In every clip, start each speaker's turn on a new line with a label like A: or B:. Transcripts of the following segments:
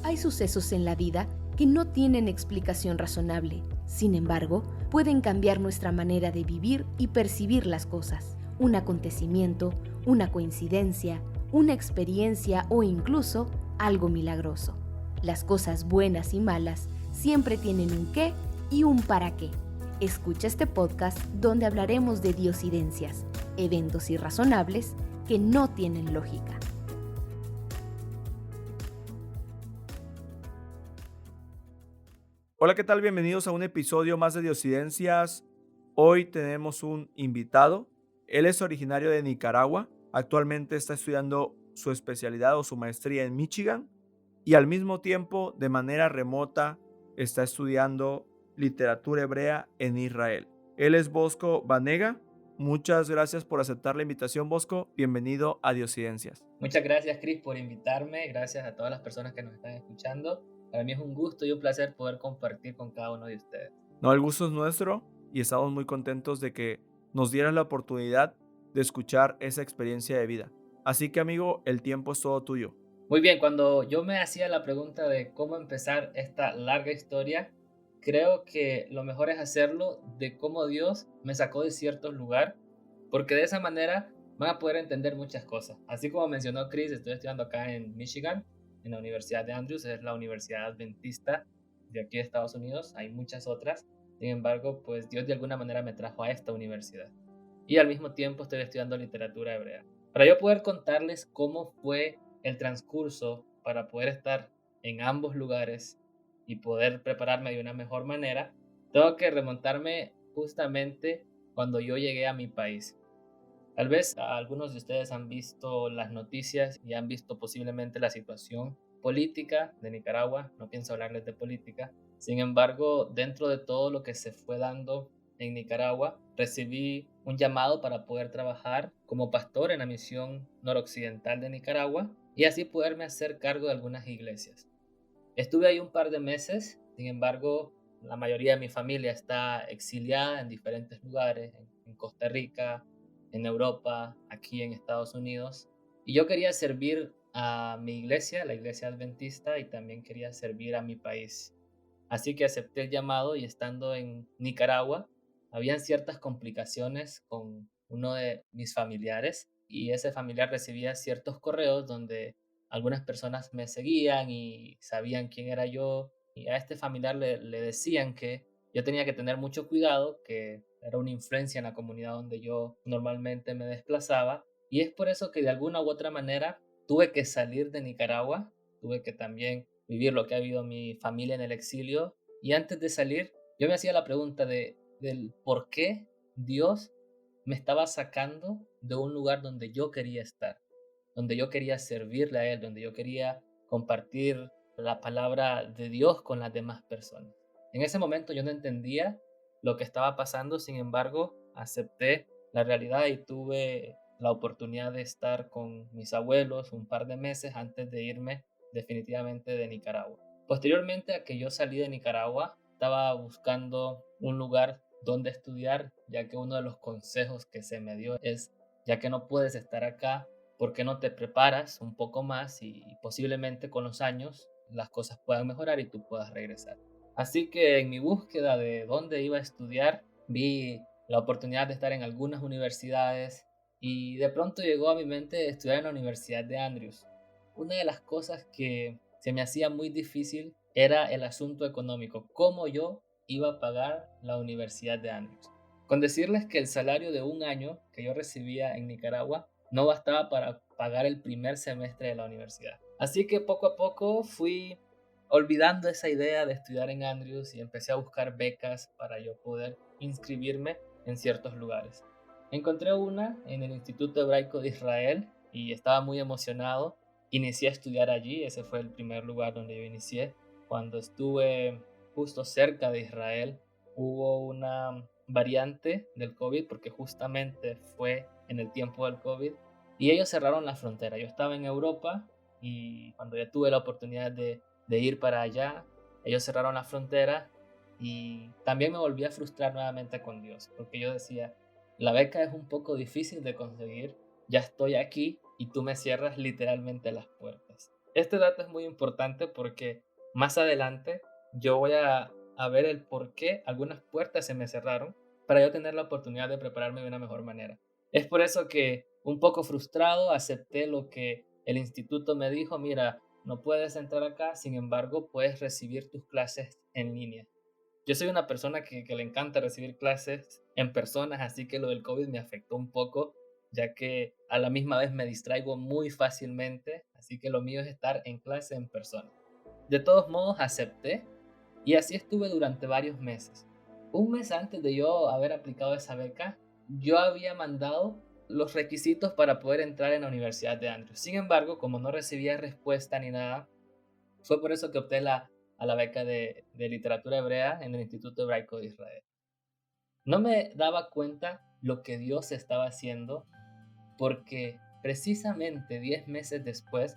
A: Hay sucesos en la vida que no tienen explicación razonable. Sin embargo, pueden cambiar nuestra manera de vivir y percibir las cosas. Un acontecimiento, una coincidencia, una experiencia o incluso algo milagroso. Las cosas buenas y malas siempre tienen un qué y un para qué. Escucha este podcast donde hablaremos de diosidencias, eventos irrazonables que no tienen lógica.
B: Hola, ¿qué tal? Bienvenidos a un episodio más de Diosidencias. Hoy tenemos un invitado. Él es originario de Nicaragua. Actualmente está estudiando su especialidad o su maestría en Michigan y al mismo tiempo, de manera remota, está estudiando literatura hebrea en Israel. Él es Bosco Banega. Muchas gracias por aceptar la invitación, Bosco. Bienvenido a Diosidencias.
C: Muchas gracias, Chris, por invitarme. Gracias a todas las personas que nos están escuchando. Para mí es un gusto y un placer poder compartir con cada uno de ustedes.
B: No, el gusto es nuestro y estamos muy contentos de que nos dieras la oportunidad de escuchar esa experiencia de vida. Así que, amigo, el tiempo es todo tuyo.
C: Muy bien, cuando yo me hacía la pregunta de cómo empezar esta larga historia, creo que lo mejor es hacerlo de cómo Dios me sacó de cierto lugar, porque de esa manera van a poder entender muchas cosas. Así como mencionó Chris, estoy estudiando acá en Michigan, en la Universidad de Andrews, es la universidad adventista de aquí de Estados Unidos, hay muchas otras. Sin embargo, pues Dios de alguna manera me trajo a esta universidad. Y al mismo tiempo estoy estudiando literatura hebrea. Para yo poder contarles cómo fue el transcurso para poder estar en ambos lugares y poder prepararme de una mejor manera, tengo que remontarme justamente cuando yo llegué a mi país. Tal vez algunos de ustedes han visto las noticias y han visto posiblemente la situación política de Nicaragua. No pienso hablarles de política. Sin embargo, dentro de todo lo que se fue dando en Nicaragua, recibí un llamado para poder trabajar como pastor en la misión noroccidental de Nicaragua y así poderme hacer cargo de algunas iglesias. Estuve ahí un par de meses. Sin embargo, la mayoría de mi familia está exiliada en diferentes lugares, en Costa Rica, en Europa, aquí en Estados Unidos. Y yo quería servir a mi iglesia, la iglesia adventista, y también quería servir a mi país. Así que acepté el llamado y estando en Nicaragua, habían ciertas complicaciones con uno de mis familiares y ese familiar recibía ciertos correos donde algunas personas me seguían y sabían quién era yo y a este familiar le decían que yo tenía que tener mucho cuidado, que era una influencia en la comunidad donde yo normalmente me desplazaba y es por eso que de alguna u otra manera tuve que salir de Nicaragua, tuve que también vivir lo que ha vivido mi familia en el exilio. Y antes de salir, yo me hacía la pregunta del por qué Dios me estaba sacando de un lugar donde yo quería estar, donde yo quería servirle a Él, donde yo quería compartir la palabra de Dios con las demás personas. En ese momento yo no entendía lo que estaba pasando, sin embargo, acepté la realidad y tuve la oportunidad de estar con mis abuelos un par de meses antes de irme definitivamente de Nicaragua. Posteriormente a que yo salí de Nicaragua, estaba buscando un lugar donde estudiar, ya que uno de los consejos que se me dio es, ya que no puedes estar acá, ¿por qué no te preparas un poco más y posiblemente con los años las cosas puedan mejorar y tú puedas regresar? Así que en mi búsqueda de dónde iba a estudiar, vi la oportunidad de estar en algunas universidades y de pronto llegó a mi mente estudiar en la Universidad de Andrews. Una de las cosas que se me hacía muy difícil era el asunto económico, cómo yo iba a pagar la Universidad de Andrews. Con decirles que el salario de un año que yo recibía en Nicaragua no bastaba para pagar el primer semestre de la universidad. Así que poco a poco fui olvidando esa idea de estudiar en Andrews y empecé a buscar becas para yo poder inscribirme en ciertos lugares. Encontré una en el Instituto Hebraico de Israel y estaba muy emocionado. Inicié a estudiar allí, ese fue el primer lugar donde yo inicié. Cuando estuve justo cerca de Israel, hubo una variante del COVID, porque justamente fue en el tiempo del COVID, y ellos cerraron la frontera. Yo estaba en Europa y cuando ya tuve la oportunidad de ir para allá, ellos cerraron la frontera y también me volví a frustrar nuevamente con Dios, porque yo decía, la beca es un poco difícil de conseguir, ya estoy aquí y tú me cierras literalmente las puertas. Este dato es muy importante porque más adelante yo voy a ver el por qué algunas puertas se me cerraron para yo tener la oportunidad de prepararme de una mejor manera. Es por eso que un poco frustrado acepté lo que el instituto me dijo: mira, no puedes entrar acá, sin embargo puedes recibir tus clases en línea. Yo soy una persona que le encanta recibir clases en personas, así que lo del COVID me afectó un poco, ya que a la misma vez me distraigo muy fácilmente, así que lo mío es estar en clase en persona. De todos modos, acepté y así estuve durante varios meses. Un mes antes de yo haber aplicado esa beca, yo había mandado los requisitos para poder entrar en la Universidad de Andrews. Sin embargo, como no recibía respuesta ni nada, fue por eso que opté a la beca de literatura hebrea en el Instituto Hebraico de Israel. No me daba cuenta lo que Dios estaba haciendo porque precisamente 10 meses después,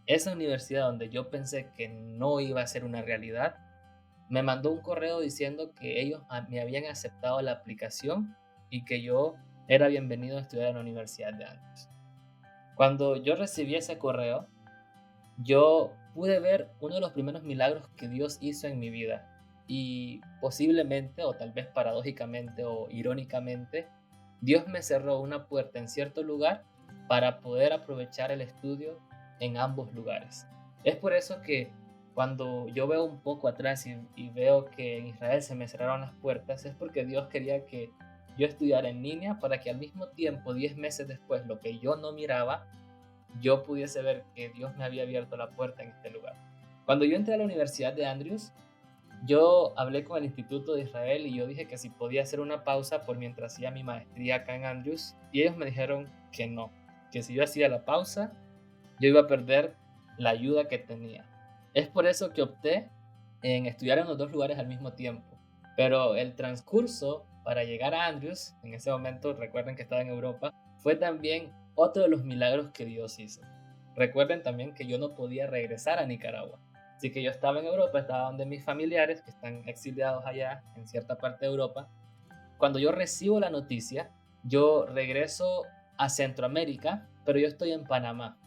C: esa universidad donde yo pensé que no iba a ser una realidad, me mandó un correo diciendo que ellos me habían aceptado la aplicación y que yo era bienvenido a estudiar en la Universidad de Andrews. Cuando yo recibí ese correo, yo pude ver uno de los primeros milagros que Dios hizo en mi vida y posiblemente, o tal vez paradójicamente o irónicamente, Dios me cerró una puerta en cierto lugar para poder aprovechar el estudio en ambos lugares. Es por eso que cuando yo veo un poco atrás y veo que en Israel se me cerraron las puertas, es porque Dios quería que yo estudiara en línea para que al mismo tiempo, 10 meses después, lo que yo no miraba, yo pudiese ver que Dios me había abierto la puerta en este lugar. Cuando yo entré a la Universidad de Andrews, yo hablé con el Instituto de Israel y yo dije que si podía hacer una pausa por mientras hacía mi maestría acá en Andrews, y ellos me dijeron que no, que si yo hacía la pausa, yo iba a perder la ayuda que tenía. Es por eso que opté en estudiar en los dos lugares al mismo tiempo. Pero el transcurso para llegar a Andrews, en ese momento recuerden que estaba en Europa, fue también otro de los milagros que Dios hizo. Recuerden también que yo no podía regresar a Nicaragua. Así que yo estaba en Europa, estaba donde mis familiares que están exiliados allá en cierta parte de Europa. Cuando yo recibo la noticia, yo regreso a Centroamérica, pero yo estoy en Panamá.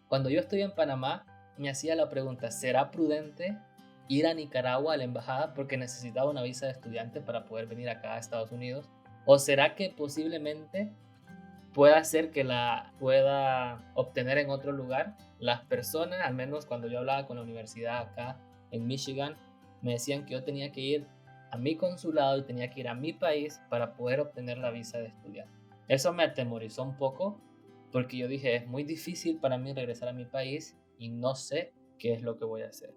C: Cuando yo estoy en Panamá, me hacía la pregunta: ¿será prudente ir a Nicaragua a la embajada porque necesitaba una visa de estudiante para poder venir acá a Estados Unidos? ¿O será que posiblemente pueda ser que la pueda obtener en otro lugar? Las personas, al menos cuando yo hablaba con la universidad acá en Michigan, me decían que yo tenía que ir a mi consulado y tenía que ir a mi país para poder obtener la visa de estudiante. Eso me atemorizó un poco porque yo dije, es muy difícil para mí regresar a mi país y no sé qué es lo que voy a hacer.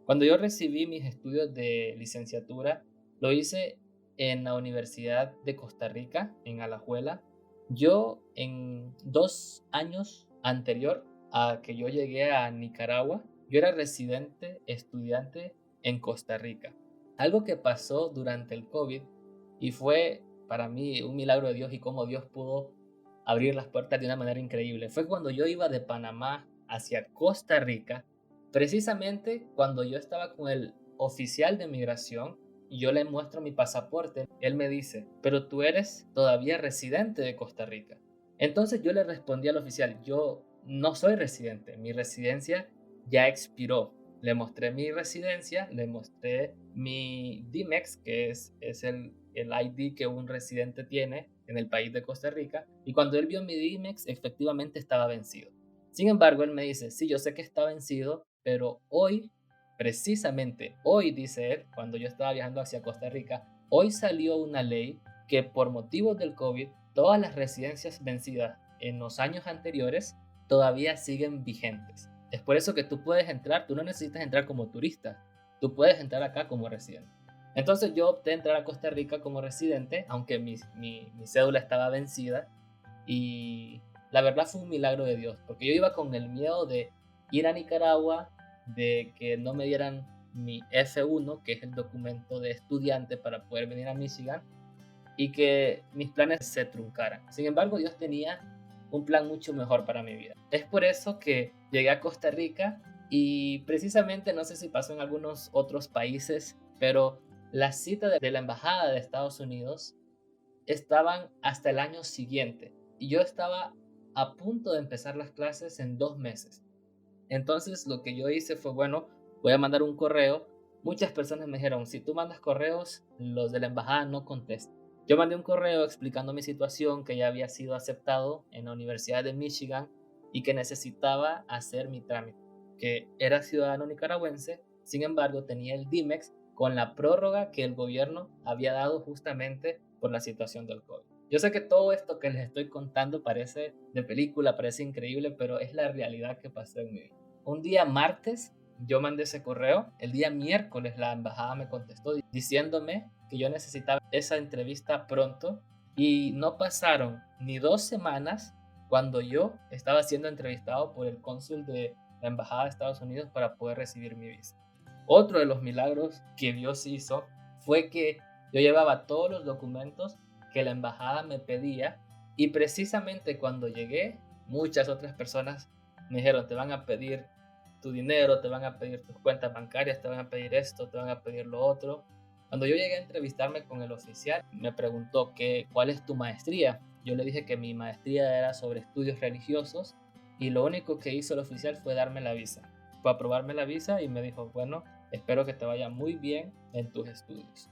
C: Cuando yo recibí mis estudios de licenciatura, lo hice en la Universidad de Costa Rica, en Alajuela. Yo en 2 años anterior a que yo llegué a Nicaragua, yo era residente estudiante en Costa Rica. Algo que pasó durante el COVID y fue para mí un milagro de Dios y cómo Dios pudo abrir las puertas de una manera increíble. Fue cuando yo iba de Panamá hacia Costa Rica, precisamente cuando yo estaba con el oficial de migración y yo le muestro mi pasaporte, él me dice, pero tú eres todavía residente de Costa Rica. Entonces yo le respondí al oficial, yo no soy residente, mi residencia ya expiró. Le mostré mi residencia, le mostré mi DMEX, que es el ID que un residente tiene en el país de Costa Rica, y cuando él vio mi DMEX, efectivamente estaba vencido. Sin embargo, él me dice, sí, yo sé que está vencido, pero hoy, precisamente hoy, dice él, cuando yo estaba viajando hacia Costa Rica, hoy salió una ley que por motivos del COVID, todas las residencias vencidas en los años anteriores todavía siguen vigentes. Es por eso que tú puedes entrar, tú no necesitas entrar como turista, tú puedes entrar acá como residente. Entonces yo opté entrar a Costa Rica como residente, aunque mi cédula estaba vencida, y la verdad fue un milagro de Dios, porque yo iba con el miedo de ir a Nicaragua, de que no me dieran mi F1, que es el documento de estudiante para poder venir a Michigan, y que mis planes se truncaran. Sin embargo, Dios tenía un plan mucho mejor para mi vida. Es por eso que llegué a Costa Rica y precisamente, no sé si pasó en algunos otros países, pero la cita de la embajada de Estados Unidos estaban hasta el año siguiente y yo estaba a punto de empezar las clases en 2 meses. Entonces lo que yo hice fue, bueno, voy a mandar un correo. Muchas personas me dijeron, si tú mandas correos, los de la embajada no contestan. Yo mandé un correo explicando mi situación, que ya había sido aceptado en la Universidad de Michigan y que necesitaba hacer mi trámite, que era ciudadano nicaragüense, sin embargo tenía el DIMEX con la prórroga que el gobierno había dado justamente por la situación del COVID. Yo sé que todo esto que les estoy contando parece de película, parece increíble, pero es la realidad que pasó en mi vida. Un día martes yo mandé ese correo, el día miércoles la embajada me contestó diciéndome que yo necesitaba esa entrevista pronto y no pasaron ni 2 semanas cuando yo estaba siendo entrevistado por el cónsul de la embajada de Estados Unidos para poder recibir mi visa. Otro de los milagros que Dios hizo fue que yo llevaba todos los documentos que la embajada me pedía y precisamente cuando llegué, muchas otras personas me dijeron, te van a pedir tu dinero, te van a pedir tus cuentas bancarias, te van a pedir esto, te van a pedir lo otro. Cuando yo llegué a entrevistarme con el oficial, me preguntó ¿cuál es tu maestría? Yo le dije que mi maestría era sobre estudios religiosos y lo único que hizo el oficial fue darme la visa. Fue aprobarme la visa y me dijo, bueno, espero que te vaya muy bien en tus estudios.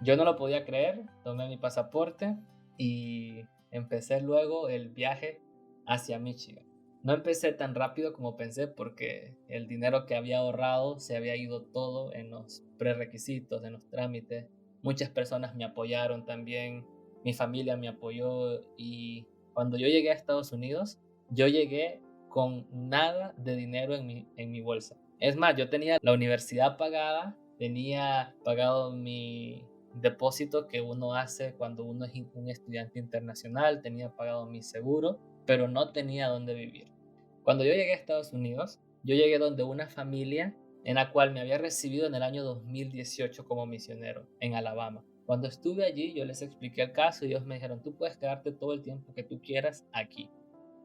C: Yo no lo podía creer, tomé mi pasaporte y empecé luego el viaje hacia Michigan. No empecé tan rápido como pensé porque el dinero que había ahorrado se había ido todo en los prerequisitos, en los trámites. Muchas personas me apoyaron también, mi familia me apoyó y cuando yo llegué a Estados Unidos, yo llegué con nada de dinero en mi bolsa. Es más, yo tenía la universidad pagada, tenía pagado mi depósito que uno hace cuando uno es un estudiante internacional, tenía pagado mi seguro, pero no tenía dónde vivir. Cuando yo llegué a Estados Unidos, yo llegué donde una familia en la cual me había recibido en el año 2018 como misionero en Alabama. Cuando estuve allí, yo les expliqué el caso y ellos me dijeron, tú puedes quedarte todo el tiempo que tú quieras aquí.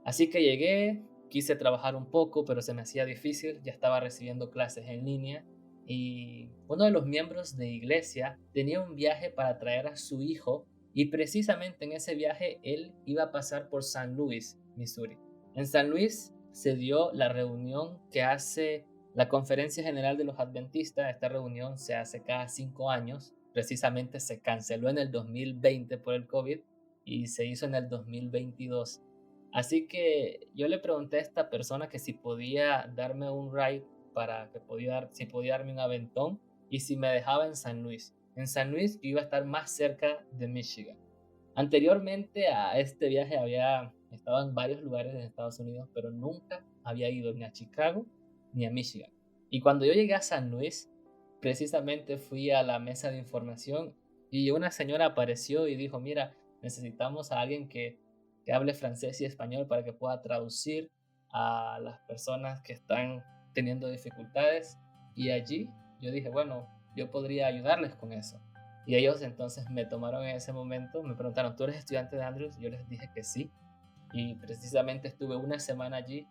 C: Así que llegué, quise trabajar un poco, pero se me hacía difícil, ya estaba recibiendo clases en línea y uno de los miembros de iglesia tenía un viaje para traer a su hijo y precisamente en ese viaje él iba a pasar por San Luis, Missouri. En San Luis se dio la reunión que hace la Conferencia General de los Adventistas. Esta reunión se hace cada 5 años, precisamente se canceló en el 2020 por el COVID y se hizo en el 2022. Así que yo le pregunté a esta persona que si podía darme un ride si podía darme un aventón y si me dejaba en San Luis. En San Luis yo iba a estar más cerca de Michigan. Anteriormente a este viaje había estado en varios lugares en Estados Unidos, pero nunca había ido ni a Chicago ni a Michigan. Y cuando yo llegué a San Luis, precisamente fui a la mesa de información y una señora apareció y dijo, mira, necesitamos a alguien que hable francés y español para que pueda traducir a las personas que están teniendo dificultades. Y allí yo dije, bueno, yo podría ayudarles con eso. Y ellos entonces me tomaron en ese momento, me preguntaron, ¿tú eres estudiante de Andrews? Yo les dije que sí. Y precisamente estuve una semana allí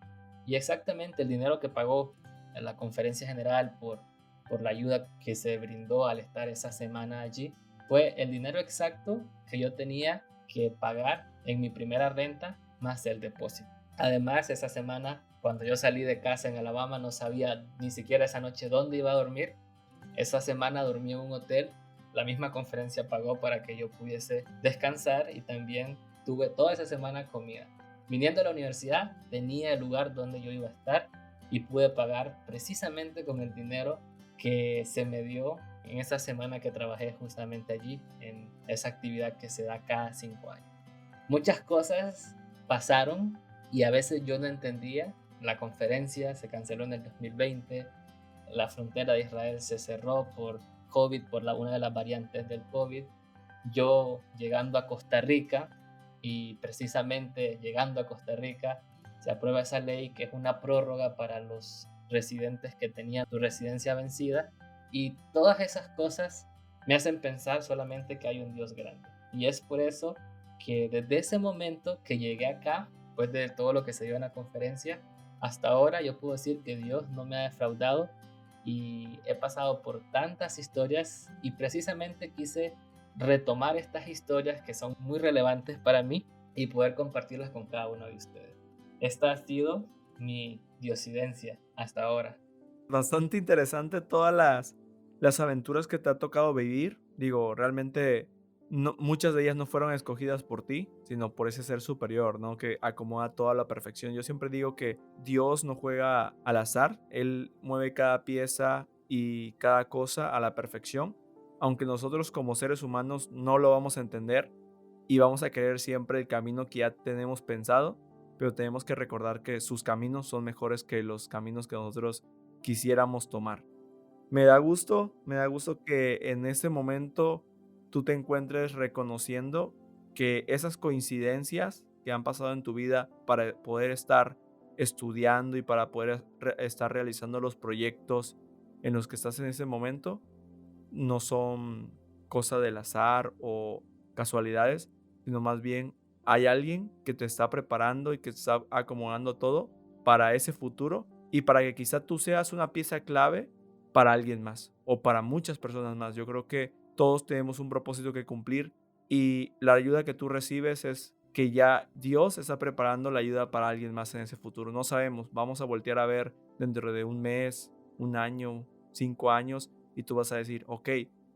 C: y exactamente el dinero que pagó la conferencia general por la ayuda que se brindó al estar esa semana allí fue el dinero exacto que yo tenía que pagar en mi primera renta más el depósito. Además, esa semana, cuando yo salí de casa en Alabama, no sabía ni siquiera esa noche dónde iba a dormir. Esa semana dormí en un hotel. La misma conferencia pagó para que yo pudiese descansar y también tuve toda esa semana comida. Viniendo a la universidad, tenía el lugar donde yo iba a estar y pude pagar precisamente con el dinero que se me dio en esa semana que trabajé justamente allí, en esa actividad que se da cada 5 años. Muchas cosas pasaron y a veces yo no entendía. La conferencia se canceló en el 2020, la frontera de Israel se cerró por COVID, por una de las variantes del COVID. Yo llegando a Costa Rica y precisamente llegando a Costa Rica se aprueba esa ley que es una prórroga para los residentes que tenían su residencia vencida y todas esas cosas me hacen pensar solamente que hay un Dios grande. Y es por eso que desde ese momento que llegué acá, después de todo lo que se dio en la conferencia, hasta ahora yo puedo decir que Dios no me ha defraudado y he pasado por tantas historias y precisamente quise retomar estas historias que son muy relevantes para mí y poder compartirlas con cada uno de ustedes. Esta ha sido mi diosidencia. hasta ahora.
B: Bastante interesante todas las aventuras que te ha tocado vivir. Digo, realmente muchas de ellas no fueron escogidas por ti, sino por ese ser superior, ¿no? Que acomoda toda la perfección. Yo siempre digo que Dios no juega al azar, Él mueve cada pieza y cada cosa a la perfección, aunque nosotros como seres humanos no lo vamos a entender y vamos a querer siempre el camino que ya tenemos pensado, pero tenemos que recordar que sus caminos son mejores que los caminos que nosotros quisiéramos tomar. Me da gusto que en este momento tú te encuentres reconociendo que esas coincidencias que han pasado en tu vida para poder estar estudiando y para poder estar realizando los proyectos en los que estás en ese momento no son cosa del azar o casualidades, sino más bien hay alguien que te está preparando y que te está acomodando todo para ese futuro y para que quizá tú seas una pieza clave para alguien más o para muchas personas más. Yo creo que todos tenemos un propósito que cumplir y la ayuda que tú recibes es que ya Dios está preparando la ayuda para alguien más en ese futuro. No sabemos, vamos a voltear a ver dentro de un mes, un año, 5 años y tú vas a decir, ok,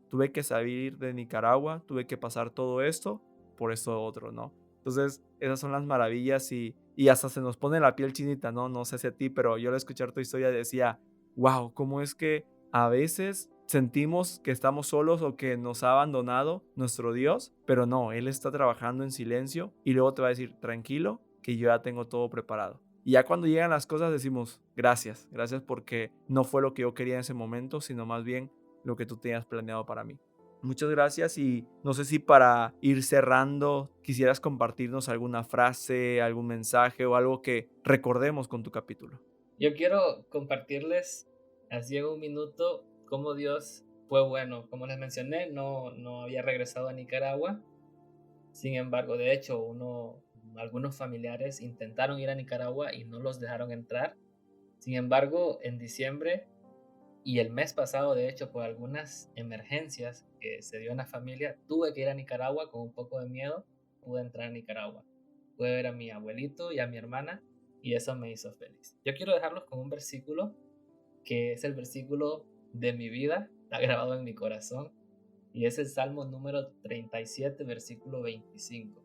B: tuve que salir de Nicaragua, tuve que pasar todo esto por esto otro, ¿no? Entonces, esas son las maravillas y hasta se nos pone la piel chinita, ¿no? No sé si a ti, pero yo al escuchar tu historia decía, wow, ¿cómo es que a veces sentimos que estamos solos o que nos ha abandonado nuestro Dios? Pero no, Él está trabajando en silencio y luego te va a decir, tranquilo, que yo ya tengo todo preparado. Y ya cuando llegan las cosas decimos, gracias porque no fue lo que yo quería en ese momento, sino más bien lo que tú tenías planeado para mí. Muchas gracias y no sé si para ir cerrando quisieras compartirnos alguna frase, algún mensaje o algo que recordemos con tu capítulo.
C: Yo quiero compartirles así en un minuto cómo Dios fue bueno. Como les mencioné, no había regresado a Nicaragua. Sin embargo, de hecho, algunos familiares intentaron ir a Nicaragua y no los dejaron entrar. Sin embargo, en diciembre y el mes pasado, de hecho, por algunas emergencias que se dio en la familia, tuve que ir a Nicaragua con un poco de miedo. Pude entrar a Nicaragua. Pude ver a mi abuelito y a mi hermana y eso me hizo feliz. Yo quiero dejarlos con un versículo que es el versículo de mi vida, está grabado en mi corazón y es el Salmo número 37, versículo 25.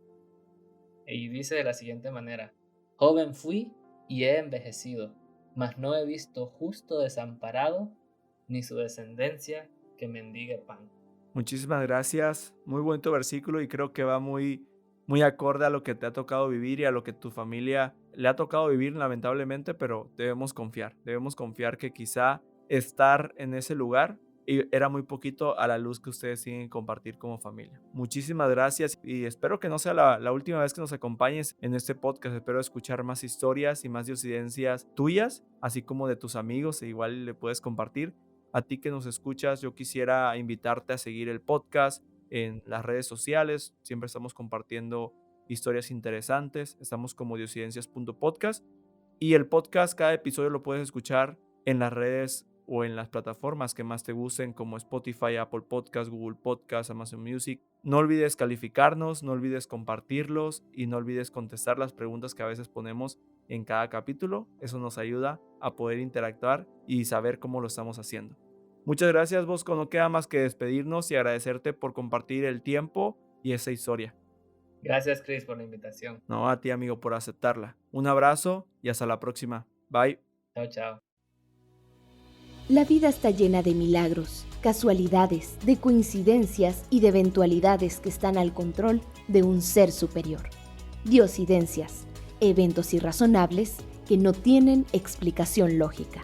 C: Y dice de la siguiente manera: joven fui y he envejecido, mas no he visto justo desamparado, ni su descendencia que mendigue pan.
B: Muchísimas gracias, muy bonito versículo y creo que va muy acorde a lo que te ha tocado vivir y a lo que tu familia le ha tocado vivir lamentablemente, pero debemos confiar que quizá estar en ese lugar era muy poquito a la luz que ustedes tienen que compartir como familia. Muchísimas gracias y espero que no sea la última vez que nos acompañes en este podcast. Espero escuchar más historias y más diosidencias tuyas, así como de tus amigos, e igual le puedes compartir. A ti que nos escuchas, yo quisiera invitarte a seguir el podcast en las redes sociales. Siempre estamos compartiendo historias interesantes. Estamos como diosidencias.podcast y el podcast, cada episodio lo puedes escuchar en las redes o en las plataformas que más te gusten como Spotify, Apple Podcast, Google Podcast, Amazon Music. No olvides calificarnos, no olvides compartirlos y no olvides contestar las preguntas que a veces ponemos en cada capítulo. Eso nos ayuda a poder interactuar y saber cómo lo estamos haciendo. Muchas gracias, Bosco. No queda más que despedirnos y agradecerte por compartir el tiempo y esa historia.
C: Gracias, Chris, por la invitación.
B: No, a ti, amigo, por aceptarla. Un abrazo y hasta la próxima. Bye.
C: Chao, chao.
A: La vida está llena de milagros, casualidades, de coincidencias y de eventualidades que están al control de un ser superior. Diosidencias, eventos irrazonables que no tienen explicación lógica.